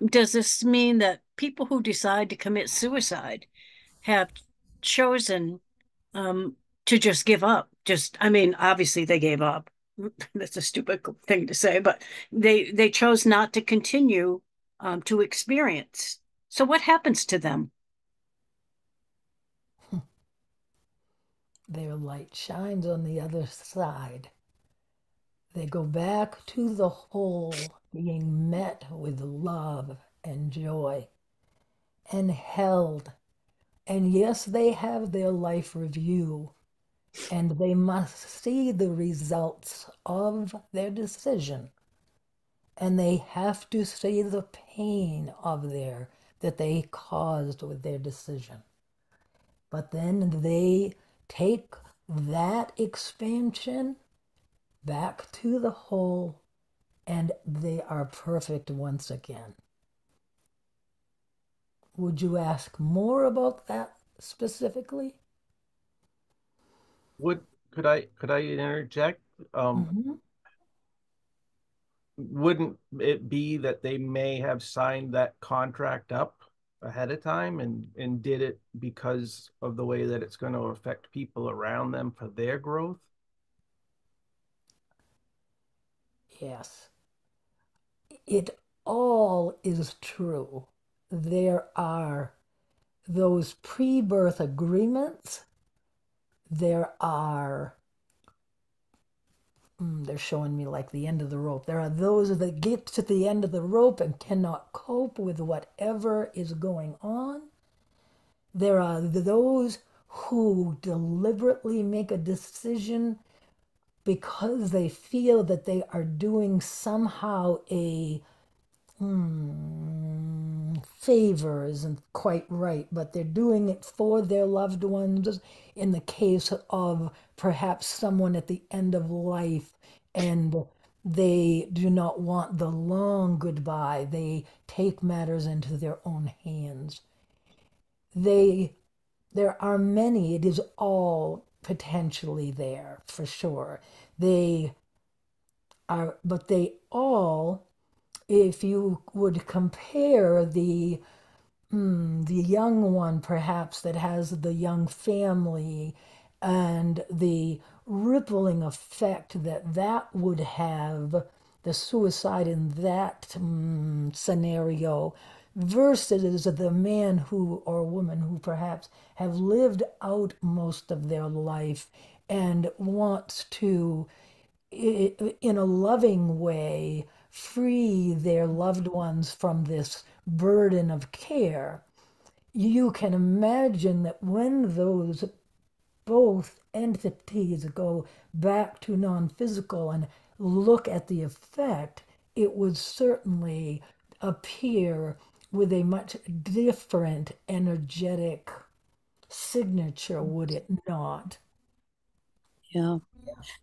Does this mean that people who decide to commit suicide have chosen um, to just give up? I mean, obviously they gave up. That's a stupid thing to say, but they chose not to continue to experience. So what happens to them? Their light shines on the other side. They go back to the whole, being met with love and joy and held. And yes, they have their life review and they must see the results of their decision. And they have to see the pain of their that they caused with their decision. But then they take that expansion back to the whole and they are perfect once again. Would you ask more about that specifically? Would could I interject? Um, Hmm. wouldn't it be that they may have signed that contract up ahead of time and did it because of the way that it's going to affect people around them for their growth? Yes, it all is true. There are those pre birth agreements, there are they're showing me like the end of the rope. There are those that get to the end of the rope and cannot cope with whatever is going on. There are those who deliberately make a decision because they feel that they are doing somehow a favor isn't quite right, but they're doing it for their loved ones in the case of perhaps someone at the end of life and they do not want the long goodbye. They take matters into their own hands. They, there are many, it is all potentially there for sure. They but they all, if you would compare the young one perhaps that has the young family and the rippling effect that that would have, the suicide in that scenario versus the man who or woman who perhaps have lived out most of their life and wants to in a loving way free their loved ones from this burden of care. You can imagine that when those both entities go back to non physical and look at the effect, it would certainly appear with a much different energetic signature, would it not? Yeah.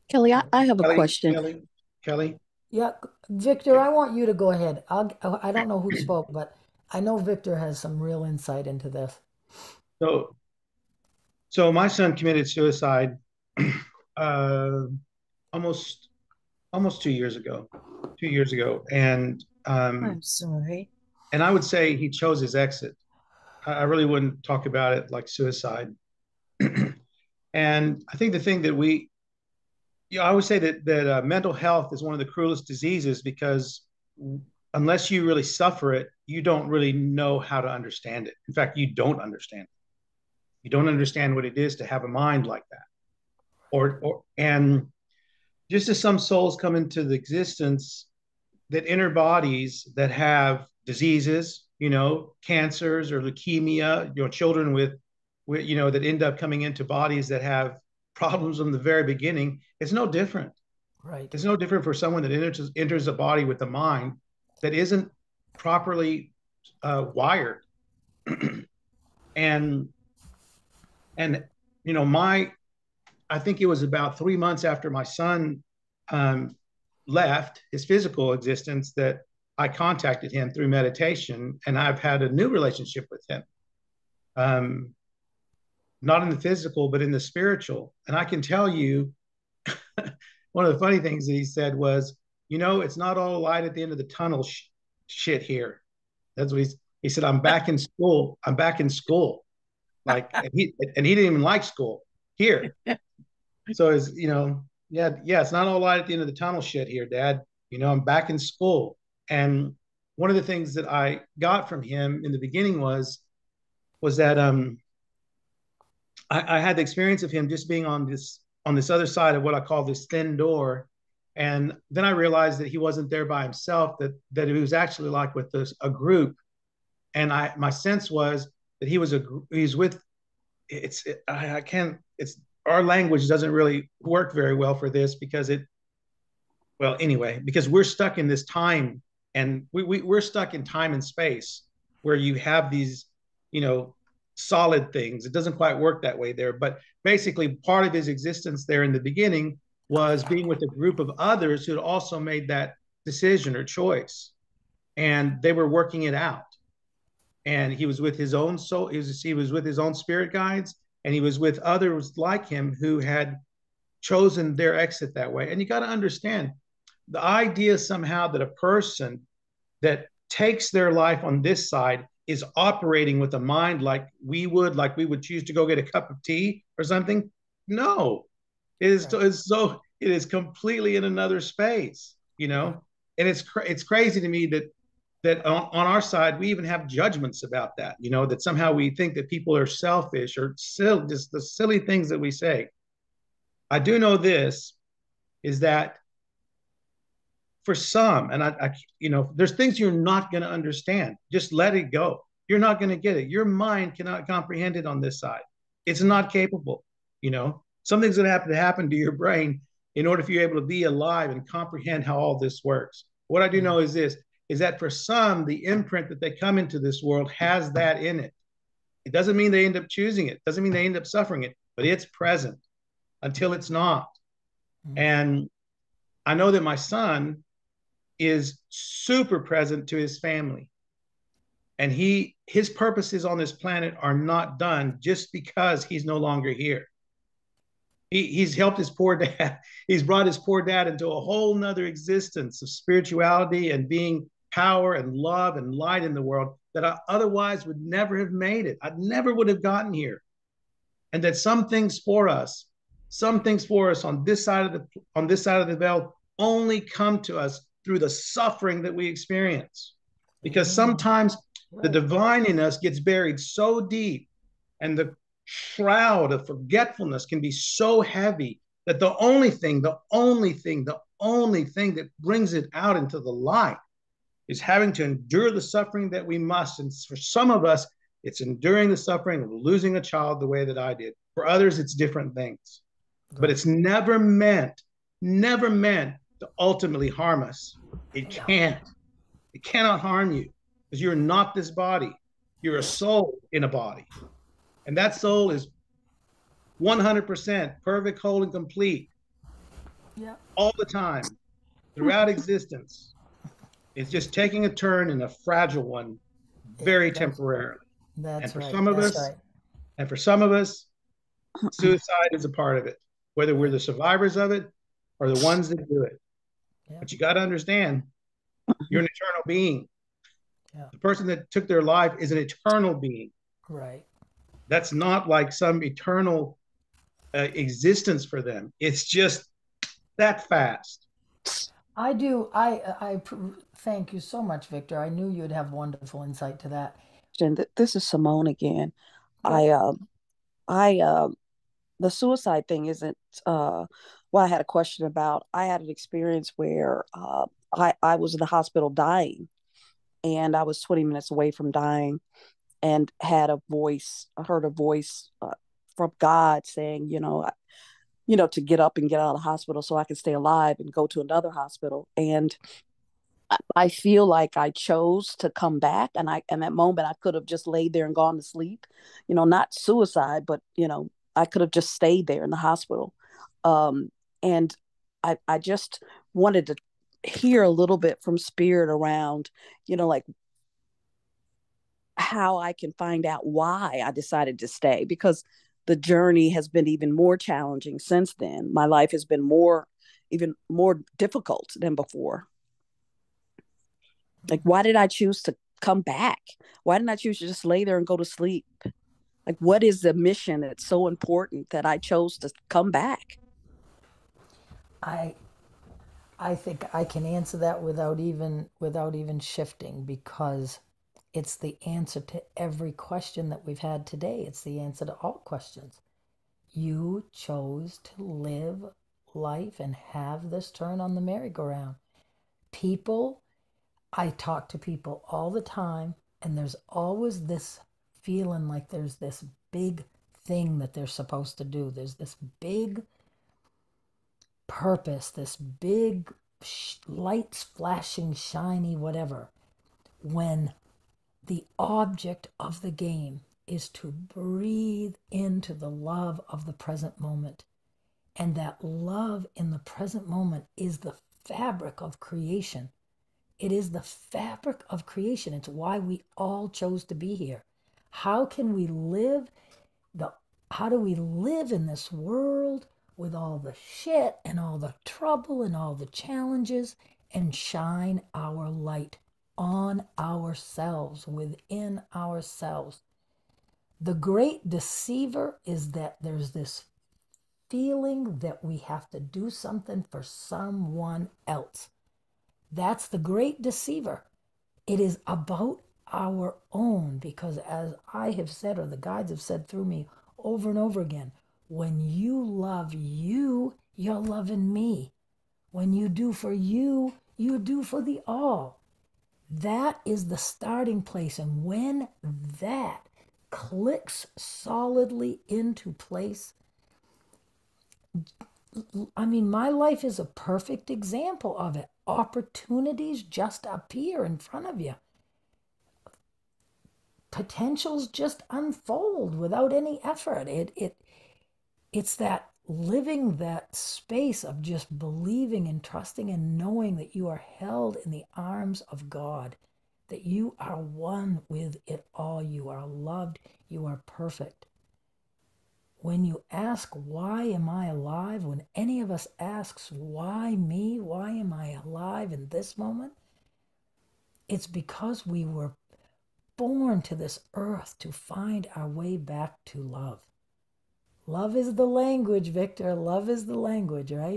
Kelly, I have a Kelly, question. Kelly. Yeah, Victor, I want you to go ahead. I don't know who spoke, but I know Victor has some real insight into this. So, so my son committed suicide uh, almost almost 2 years ago. 2 years ago, I'm sorry. and I would say he chose his exit. I really wouldn't talk about it like suicide. And I think the thing that I would say that mental health is one of the cruelest diseases because unless you really suffer it, you don't really know how to understand it. In fact, you don't understand it. You don't understand what it is to have a mind like that. And just as some souls come into the existence that enter bodies that have diseases, cancers or leukemia, children with that end up coming into bodies that have problems from the very beginning, it's no different. Right. It's no different for someone that enters a body with a mind that isn't properly wired. and and my I think it was about 3 months after my son um, left his physical existence that I contacted him through meditation, and I've had a new relationship with him. Um, Not in the physical, but in the spiritual. And I can tell you, one of the funny things that he said was, it's not all light at the end of the tunnel shit here. That's what he said. I'm back in school. I'm back in school. Like, and he didn't even like school here. So it's, yeah, it's not all light at the end of the tunnel shit here, Dad. I'm back in school. And one of the things that I got from him in the beginning was that I had the experience of him just being on this other side of what I call this thin door. And then I realized that he wasn't there by himself, that he was actually like with a group. And my sense was that he's with, I can't, it's, our language doesn't really work very well for this because because we're stuck in this time, and we're stuck in time and space where you have these, solid things. It doesn't quite work that way there. But basically, part of his existence there in the beginning was being with a group of others who had also made that decision or choice, and they were working it out. And he was with his own soul. He was with his own spirit guides, and he was with others like him who had chosen their exit that way. And you got to understand the idea somehow that a person that takes their life on this side is operating with a mind like we would choose to go get a cup of tea or something. No, it is completely in another space, and it's crazy to me that on our side we even have judgments about that, that somehow we think that people are selfish or just the silly things that we say. I do know this is that for some, and there's things you're not going to understand. Just let it go. You're not going to get it. Your mind cannot comprehend it on this side. It's not capable. Something's going to have to happen to your brain in order for you able to be alive and comprehend how all this works. What I do know is this, is that for some, the imprint that they come into this world has that in it. It doesn't mean they end up choosing it. Doesn't mean they end up suffering it, but it's present until it's not. And I know that my son is super present to his family. And his purposes on this planet are not done just because he's no longer here. He's helped his poor dad. He's brought his poor dad into a whole nother existence of spirituality and being power and love and light in the world that I otherwise would never have made it. I never would have gotten here. And that some things for us on this side of the veil only come to us through the suffering that we experience. Because sometimes the divine in us gets buried so deep, and the shroud of forgetfulness can be so heavy that the only thing that brings it out into the light is having to endure the suffering that we must. And for some of us, it's enduring the suffering of losing a child the way that I did. For others, it's different things. But it's never meant to ultimately harm us. It can't. It cannot harm you because you're not this body. You're a soul in a body. And that soul is 100% perfect, whole, and complete. All the time, throughout existence. It's just taking a turn in a fragile one, very temporarily. And for some of us, suicide is a part of it, whether we're the survivors of it or the ones that do it. But you got to understand, you're an eternal being. The person that took their life is an eternal being. Right. That's not like some eternal existence for them. It's just that fast. I thank you so much, Victor. I knew you'd have wonderful insight to that. And this is Simone again. The suicide thing isn't what I had a question about. I had an experience where I was in the hospital dying, and I was 20 minutes away from dying, and I heard a voice from God saying, to get up and get out of the hospital so I can stay alive and go to another hospital. And I feel like I chose to come back. And in that moment, I could have just laid there and gone to sleep, not suicide, but, I could have just stayed there in the hospital. And I just wanted to hear a little bit from Spirit around, like how I can find out why I decided to stay, because the journey has been even more challenging since then. My life has been even more difficult than before. Like, why did I choose come back? Why didn't I choose to just lay there and go to sleep? Like, what is the mission that's so important that I chose to come back? I I think I can answer that without even shifting, because it's the answer to every question that we've had today. It's the answer to all questions. You chose to live life and have this turn on the merry-go-round. People, I talk to people all the time, and there's always this feeling like there's this big thing that they're supposed to do. There's this big purpose, this big lights flashing, shiny, whatever, when the object of the game is to breathe into the love of the present moment. And that love in the present moment is the fabric of creation. It is the fabric of creation. It's why we all chose to be here. How can we live the how do we live in this world with all the shit and all the trouble and all the challenges and shine our light on ourselves, within ourselves? The great deceiver is that there's this feeling that we have to do something for someone else. That's the great deceiver. It is about our own, because as I have said, or the guides have said through me over and over again, when you love you, you're loving me. When you do for you, you do for the all. That is the starting place. And when that clicks solidly into place, I mean, my life is a perfect example of it. Opportunities just appear in front of you. Potentials just unfold without any effort. It's that living that space of just believing and trusting and knowing that you are held in the arms of God, that you are one with it all. You are loved. You are perfect. When you ask, why am I alive? When any of us asks, why me? Why am I alive in this moment? It's because we were born to this earth to find our way back to love. Love is the language, Victor. Love is the language, right?